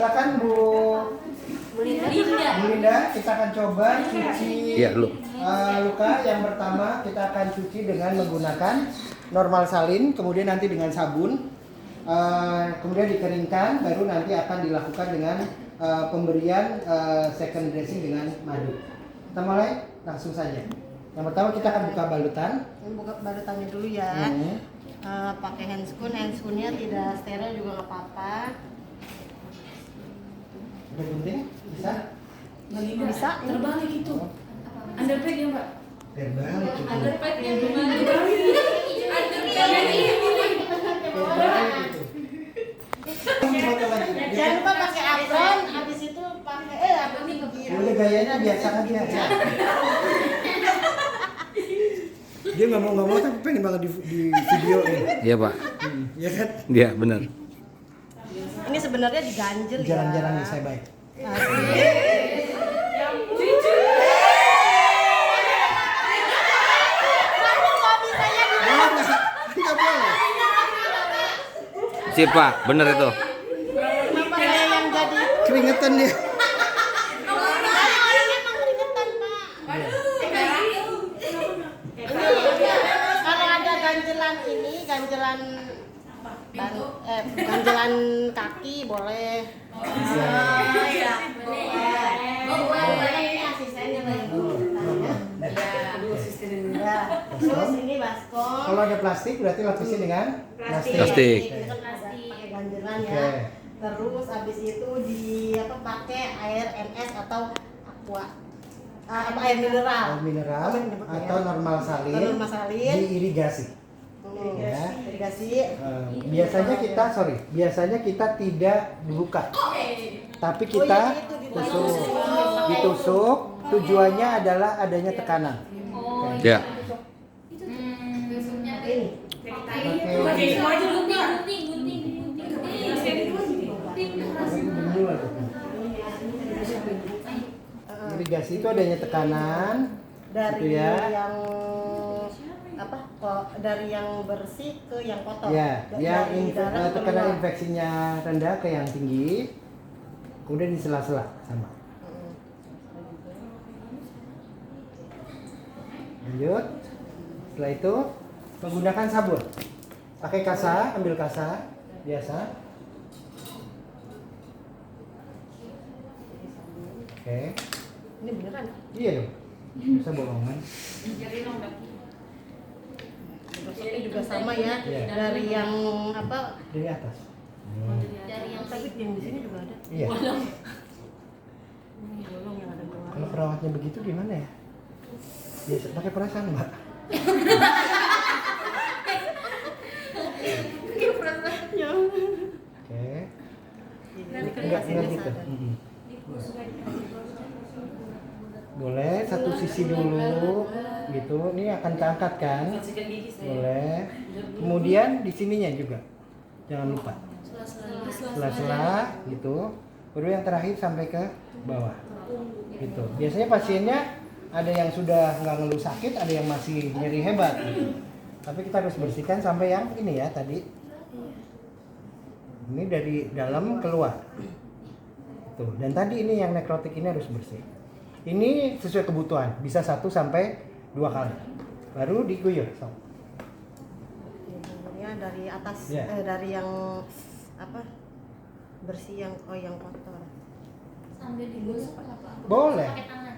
Silakan Bu Linda, kita akan coba cuci luka. Yang pertama kita akan cuci dengan menggunakan normal salin, kemudian nanti dengan sabun, kemudian dikeringkan, baru nanti akan dilakukan dengan pemberian second dressing dengan madu. Kita mulai langsung saja. Yang pertama kita akan buka balutan. Buka balutannya dulu ya. Pakai handscoon-nya tidak steril juga nggak apa-apa. Udah gunting? Bisa? Bisa. Terbalik itu. Underpaid ya Mbak? Terbalik itu. Underpaid ya Terbalik itu. Jangan lupa pakai apron, habis itu pakai apa nih? Udah gayanya biasa aja. Dia nggak mau tapi pengen banget di video ini. Iya Pak. Iya kan? Iya benar. Ini sebenarnya diganjel ya. Jarang-jarang nih saya baik. Nggak boleh. Sip Pak, benar itu. Kenapa saya yang jadi? Keringetan dia. Kalau ada ganjelan ganjelan kaki boleh. Terus ini baskom. Kalau ada plastik berarti lapisin dengan plastik. Plastik. Pakai ganjelan ya. Oke. Terus habis itu pakai air MS atau aqua. Air mineral. Air mineral atau normal salin. Normal salin. Diirigasi. Ya. Irigasi. Biasanya kita tidak dibuka, tapi kita ditusuk. Tujuannya adalah adanya tekanan. Ya. Irigasi itu adanya tekanan dari gitu ya. yang dari yang bersih ke yang kotor. Ya, yang darah tekanan keluar. infeksinya rendah ke yang tinggi, kemudian di sela-sela sama. Lanjut. Setelah itu menggunakan sabun. Pakai kasa, ambil kasa biasa. Oke. Ini beneran? Iya dong. Bisa bohongan. Gosoknya juga sama ya. Iya. Dari yang Dari atas. Dari yang tapi yang di sini juga ada. Iya. Ini bolong yang ada dua. Kalau perawatnya begitu gimana ya? Biasa pakai perasaan, Mbak. Oke. Enggak gitu. Boleh satu sisi dulu gitu. Ini akan keangkat kan? Boleh. Kemudian di sininya juga. Jangan lupa. Sela-sela gitu. Baru yang terakhir sampai ke bawah. Gitu. Biasanya pasiennya ada yang sudah nggak ngeluh sakit, ada yang masih nyeri hebat. Tapi kita harus bersihkan sampai yang ini ya tadi. Ini dari dalam keluar. Tuh, dan tadi ini yang nekrotik ini harus bersih. Ini sesuai kebutuhan, bisa 1 sampai 2 kali. Baru diguyur. Ini dari atas dari yang bersih yang kotor. Sambil digosok apa? Boleh. Pakai tangan.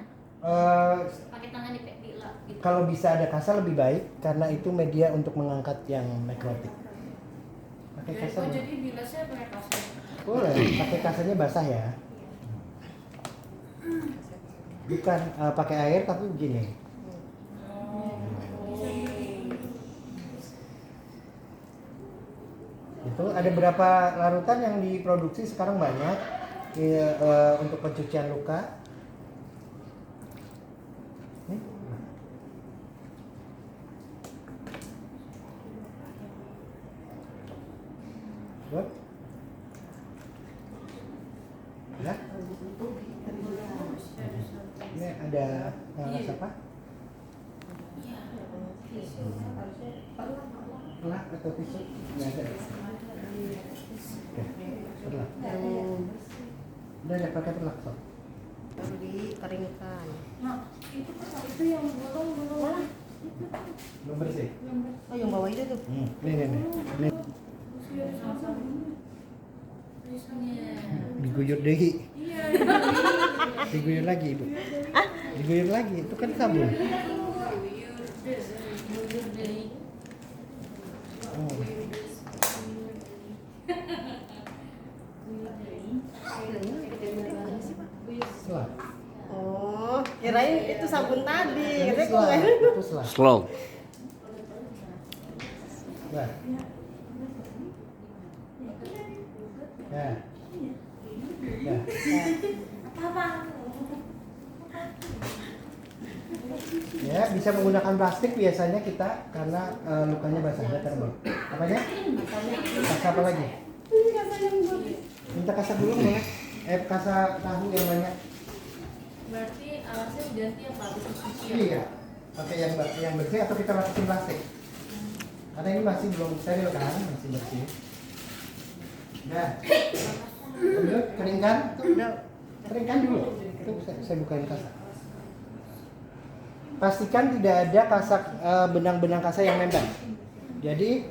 Pakai tangan dilap gitu. Kalau bisa ada kasa lebih baik karena itu media untuk mengangkat yang nekrotik. Pakai kasa. Jadi bilasnya pakai kasa. Boleh, pakai kasanya basah ya. Bukan pakai air tapi begini. Itu ada berapa larutan yang diproduksi sekarang banyak untuk pencucian luka. Nih. Good. Ya. Ini ada nanas apa? Pelah atau tisu? Nggak ada. Oke, pelah. Udah ada pakai perlak sok. Baru dikeringkan. Nah, itu yang bolong-bolong. Belum bersih. Oh, yang bawah itu tuh. Nih. Tulisannya. Diguyur deh. Diguyur lagi, Ibu. Diguyur lagi, itu kan sabun. Oh. Selah. Oh, kirain itu sabun tadi. Ini Katanya selah. kok Itu selah. Slow. Nah. Ya. Ya. Ya, bisa menggunakan plastik biasanya kita karena lukanya basah. Terbang. Apanya? Kasa apa lagi? Minta kasa dulu boleh? Kasa tahu yang banyak. Berarti alasnya diganti apa? Habis dicuci ya? Iya. Pakai yang bersih atau kita masukin plastik? Karena ini masih belum steril kan, masih bersih. Nah. Lanjut, keringkan. udah. Keringkan dulu. Itu saya bukain kasa. Pastikan tidak ada kasa benang-benang kasa yang nempel. Jadi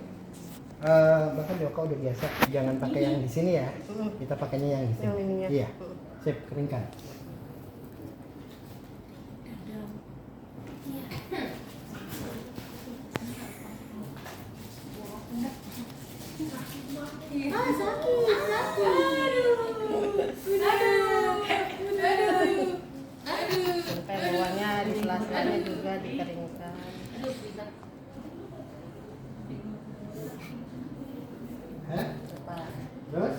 bahkan Joko udah biasa, jangan pakai yang di sini ya. Kita pakainya yang di sini. Yang ininya. Iya. Sip, keringkan. Ah, sakit. Aduh. Sampai bawahnya di sela-selanya juga dikeringkan. Hah? Coba. Terus?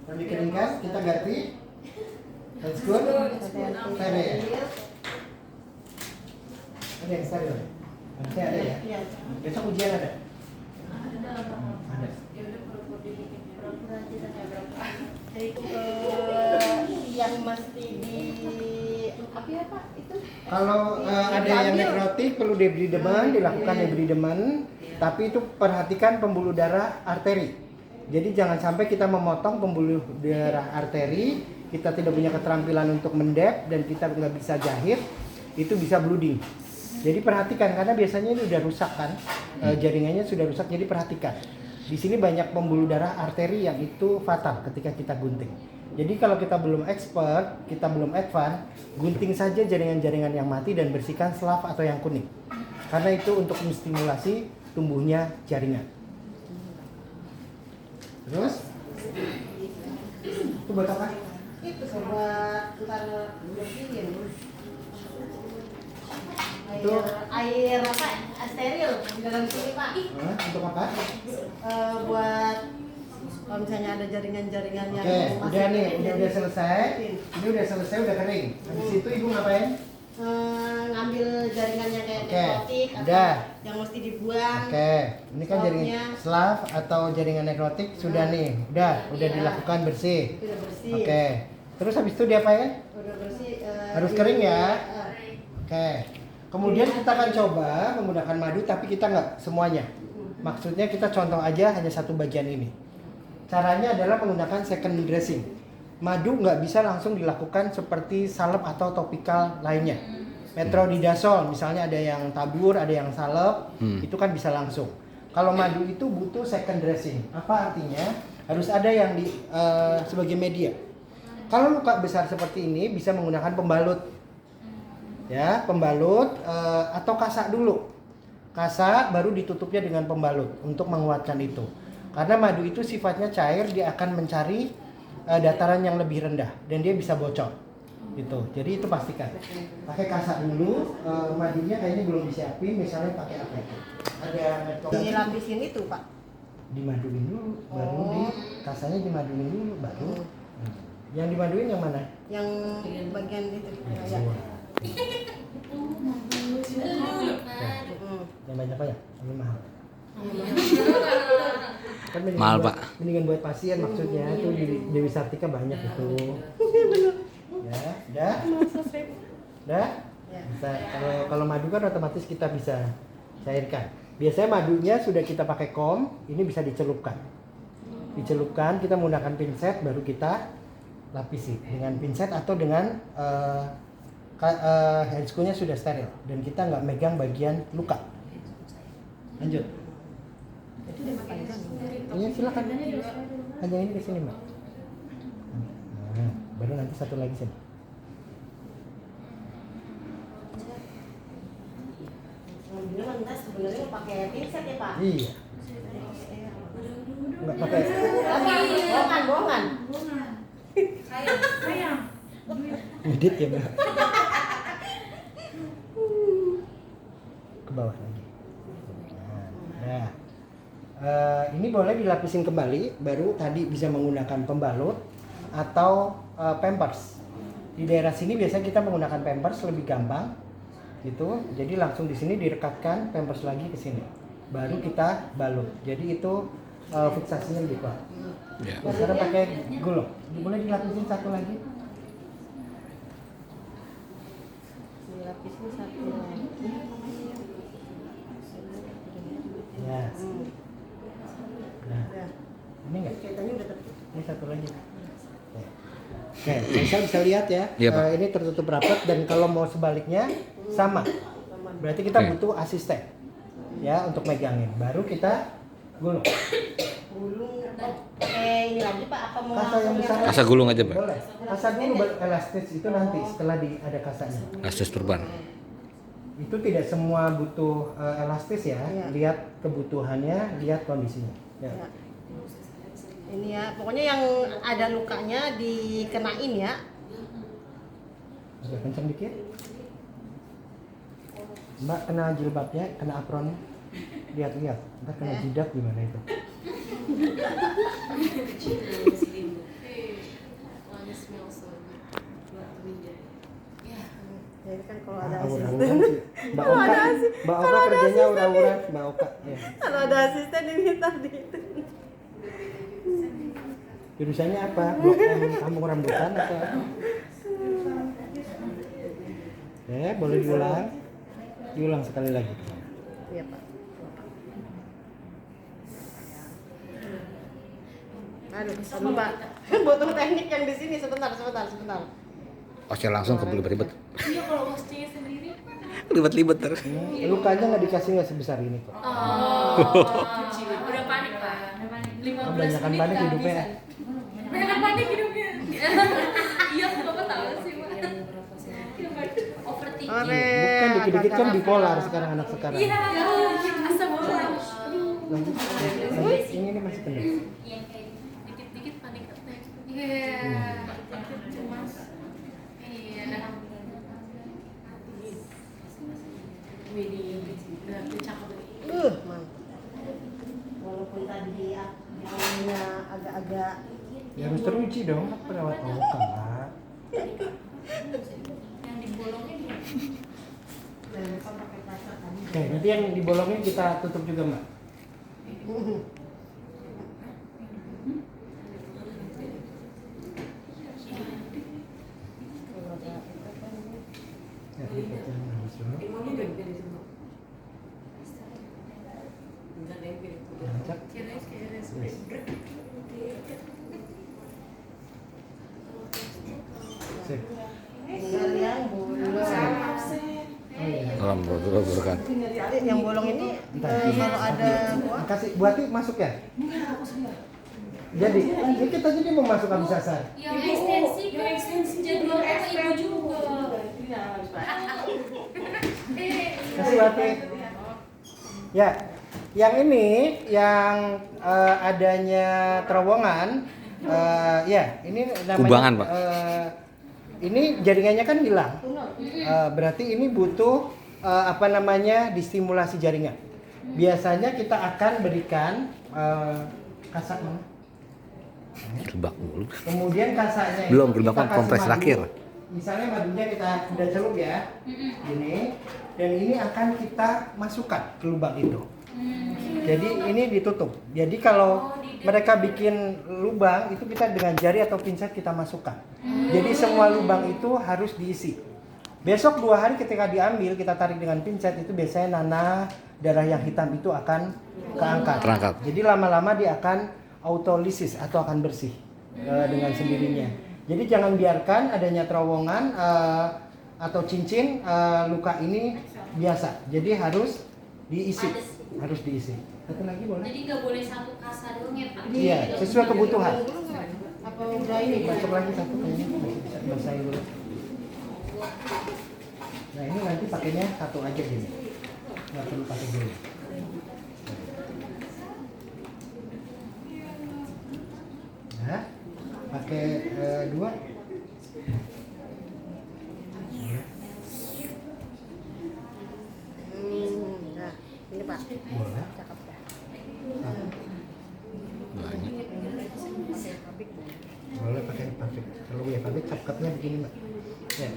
Kalau dikeringkan, kita ganti. That's good. Steril ya? Ada yang steril? Harusnya ada ya? Iya. Besok ujian ada? Ada. Yang mesti di apa ya Pak itu? Kalau ada yang nekrotik perlu debridemen, dilakukan debridemen, tapi itu perhatikan pembuluh darah arteri. Jadi jangan sampai kita memotong pembuluh darah arteri, kita tidak punya keterampilan untuk mendep dan kita nggak bisa jahit, itu bisa bleeding. Jadi perhatikan karena biasanya ini udah rusak kan, jaringannya sudah rusak, jadi perhatikan. Di sini banyak pembuluh darah arteri yang itu fatal ketika kita gunting. Jadi kalau kita belum expert, kita belum advance, gunting saja jaringan-jaringan yang mati dan bersihkan selaf atau yang kuning. Karena itu untuk menstimulasi tumbuhnya jaringan. Terus? Itu buat apa? Itu buat ntar bersihin. Itu- Air apa? Steril di dalam sini Pak. Untuk apa? Buat kalau misalnya ada jaringan-jaringan yang Oke, masih udah nih, kecil, udah selesai. Ini udah selesai, udah kering. Habis itu ibu ngapain? ngambil jaringannya kayak Oke, nekrotik udah. atau yang mesti dibuang. Oke, ini kan jaringan Slapnya. slaf atau jaringan nekrotik sudah nih, udah Iya. dilakukan bersih. Udah bersih. Oke, terus habis itu diapain? Udah bersih. Harus kering ya? Oke, kemudian kita akan coba menggunakan madu tapi kita nggak semuanya. Maksudnya kita contoh aja hanya satu bagian ini. Caranya adalah menggunakan second dressing. Madu nggak bisa langsung dilakukan seperti salep atau topikal lainnya. Metronidazole misalnya ada yang tabur, ada yang salep, itu kan bisa langsung. Kalau madu itu butuh second dressing. Apa artinya? Harus ada yang di sebagai media. Kalau luka besar seperti ini bisa menggunakan pembalut. Ya, pembalut atau kasak dulu. Kasak baru ditutupnya dengan pembalut untuk menguatkan itu. Karena madu itu sifatnya cair, dia akan mencari dataran yang lebih rendah dan dia bisa bocor. Gitu. Jadi itu pastikan. Pakai kasak dulu, madunya kayaknya belum disiapin, misalnya pakai apa itu? Ada Dilapisin itu Pak. dimaduin dulu, baru Oh. di kasanya dimaduin dulu, baru. Yang dimaduin yang mana? Yang bagian itu. Ya. Semua. Mm. Yang banyak-banyak, ini mahal. Kan mendingan Mahal, buat- Pak. Mendingan buat pasien maksudnya tuh di Dewi Sartika banyak itu. Ya, udah. Udah. Ya. Bisa. Kalau madu kan otomatis kita bisa cairkan. Biasanya madunya sudah kita pakai kom, ini bisa dicelupkan. Dicelupkan, kita menggunakan pinset baru kita lapisi dengan pinset atau dengan handscoon-nya sudah steril dan kita nggak megang bagian luka. Lanjut. Iya silakan. Hanya ini ke sini mbak. Nah, baru nanti satu lagi sini. Ngambilnya sebenarnya pakai pinset ya Pak? Iya. Nggak pakai. Bohongan. Sayang. Ngedit ya mbak. Ke bawah lagi. Nah, ini boleh dilapisin kembali. Baru tadi bisa menggunakan pembalut atau pampers. Di daerah sini biasanya kita menggunakan pampers lebih gampang, gitu. Jadi langsung di sini direkatkan pampers lagi ke sini. Baru kita balut. Jadi itu fiksasinya lebih kuat. Ya. Nah, sekarang pakai gulung. Boleh dilapisin satu lagi. Dilapisin satu lagi. Ya. Nah, Ya. ini enggak? Kaitannya udah tertutup. Ini satu lagi. Oke, bisa lihat ya. Iya, Pak. Ini tertutup rapat dan kalau mau sebaliknya sama. Berarti kita Oke. butuh asisten ya untuk megangin. Baru kita gulung. Gulung pakai ini lagi Pak apa mau Kasa yang besar. Kasa gulung aja, Pak. Boleh. Kasa dulu baru elastis itu nanti setelah ada kasanya. Asas perban. Itu tidak semua butuh elastis ya. Iya. Lihat kebutuhannya, lihat kondisinya. Ya. Ya. Ini ya, pokoknya yang ada lukanya dikenain ya. Agak kencang dikit. Mbak kena jilbabnya, kena apronnya. Lihat-lihat, ntar kena jidat gimana itu. Jadi kan kalau ada Aura-aura asisten, sih. Mbak Oka, Mbak Oka kerjanya aura-aura, Mbak Oka. Ya. kalau ada asisten ini tadi itu. Jurusannya apa? Blok M kampung rambutan atau apa? Boleh diulang. Diulang sekali lagi. Iya Pak. Aduh, lupa. Butuh teknik yang di sini sebentar. Oh, saya langsung ke ribet-ribet. Iya kalau hostnya sendiri. Ribet-ribet terus. Lukanya nggak dikasih nggak sebesar ini kok. Udah panik Pak. 15 Kebanyakan menit panik udah hidupnya. bisa. Banyak panik hidupnya. Iya, Bapak tahu sih, Pak. Overthinking. Bukan dikit-dikit kan bipolar sekarang anak sekarang. Iya, asam banget. Lanjut. Ini masih penuh. Iya, kayak dikit-dikit panik attack. Iya. Cemas. Iya. Widih, udah cakep. mantap. Walaupun tadi awalnya agak-agak Ya harus teruji dong, perawat Oka, Mbak. Yang dibolongin ya. pakai kasa tadi. Oke, nanti yang dibolongin kita tutup juga, Mbak. Ya, dipotong halus dulu. Lancar. Yes. Sip. Tinggal yang bolong. Oh, iya. Alhamdulillah berkat. Yang bolong ini kalau ada buah. Kasih buati masuk ya? Jadi, ini kita jadi mau masuk habis asar. Yang ekstensi jadwal sama ibu juga. Kasih buati. Ya, yang ini yang adanya terowongan, ya ini namanya. Kubangan, Pak. Ini jaringannya kan hilang. Berarti ini butuh distimulasi jaringan. Biasanya kita akan berikan kasak mana? Gelbak mulu. Kemudian kasaknya Belum, itu gelbak kita kasih kompres madu. terakhir. Misalnya madunya kita udah celup ya, gini, dan ini akan kita masukkan ke lubang itu. Jadi ini ditutup. Jadi kalau mereka bikin lubang itu kita dengan jari atau pinset kita masukkan. Jadi semua lubang itu harus diisi. Besok 2 hari ketika diambil kita tarik dengan pinset itu biasanya nanah darah yang hitam itu akan terangkat. Jadi lama-lama dia akan autolisis atau akan bersih dengan sendirinya. Jadi jangan biarkan adanya terowongan atau cincin luka ini biasa. Jadi harus diisi. Harus diisi. Satu lagi boleh? Jadi nggak boleh satu kasa doang ya Pak? Iya, sesuai kebutuhan. Apa udah ini? Masuk lagi satu kayaknya bisa basahin dulu. Nah ini nanti pakainya satu aja gini, nggak perlu pakai dulu. Nah, pakai dua. Nah, ini Pak. Boleh. Cakep ya. Banyak. Pakai pabrik boleh. Boleh pakai pabrik. Kalau ya pabrik cakepnya begini mbak. Ya.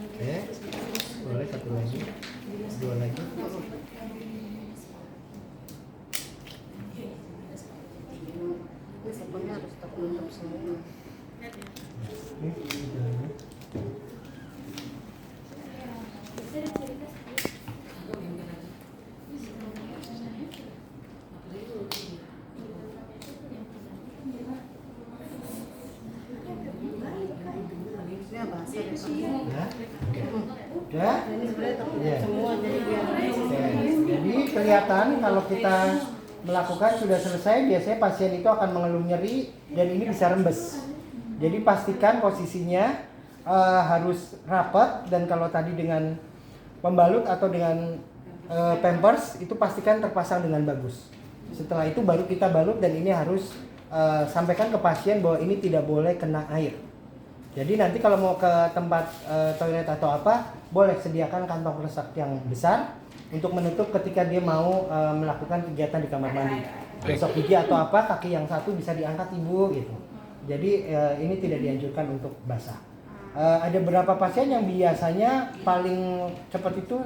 Oke. Boleh satu lagi, dua lagi. Ini sabunnya harus tertutup semua. Ya basah deh Pak. Ya. Udah. Ini sebenarnya tertutup Iya. semua jadi biar Oke, jadi kelihatan kalau kita melakukan sudah selesai, biasanya pasien itu akan mengeluh nyeri dan ini bisa rembes. Jadi pastikan posisinya harus rapat, dan kalau tadi dengan pembalut atau dengan pampers itu pastikan terpasang dengan bagus. Setelah itu baru kita balut, dan ini harus sampaikan ke pasien bahwa ini tidak boleh kena air. Jadi nanti kalau mau ke tempat toilet atau apa, boleh sediakan kantong resak yang besar untuk menutup ketika dia mau melakukan kegiatan di kamar mandi. Gosok gigi atau apa, kaki yang satu bisa diangkat ibu gitu. Jadi ini tidak dianjurkan untuk basah. Ada beberapa pasien yang biasanya paling cepat itu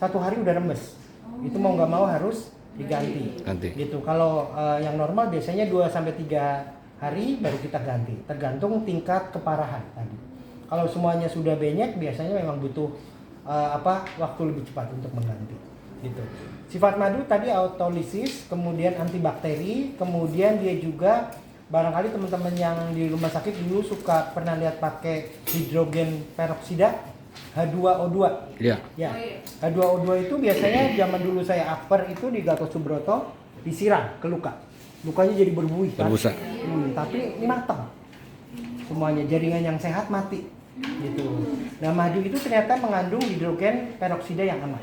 1 hari udah rembes. Itu mau nggak mau harus diganti. Gitu. Kalau yang normal biasanya 2-3 hari baru kita ganti, tergantung tingkat keparahan tadi. Kalau semuanya sudah benyek, biasanya memang butuh waktu lebih cepat untuk mengganti. Gitu. Sifat madu tadi autolisis, kemudian antibakteri, kemudian dia juga barangkali teman-teman yang di rumah sakit dulu suka pernah lihat pakai hidrogen peroksida H2O2. Iya. Ya. H2O2 itu biasanya zaman dulu saya akper itu di Gatot Subroto disiram ke luka. Lukanya jadi berbuih kan? Berbusa. Tapi ini matang. Semuanya jaringan yang sehat mati. Gitu. Nah, madu itu ternyata mengandung hidrogen peroksida yang aman.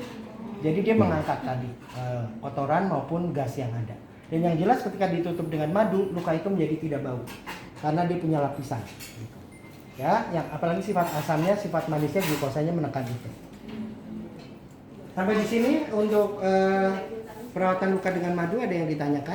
Jadi dia mengangkat tadi kotoran maupun gas yang ada. Dan yang jelas ketika ditutup dengan madu, luka itu menjadi tidak bau karena dia punya lapisan. Gitu. Ya, yang apalagi sifat asamnya, sifat manisnya, glukosanya menekan itu. Sampai di sini untuk perawatan luka dengan madu ada yang ditanyakan?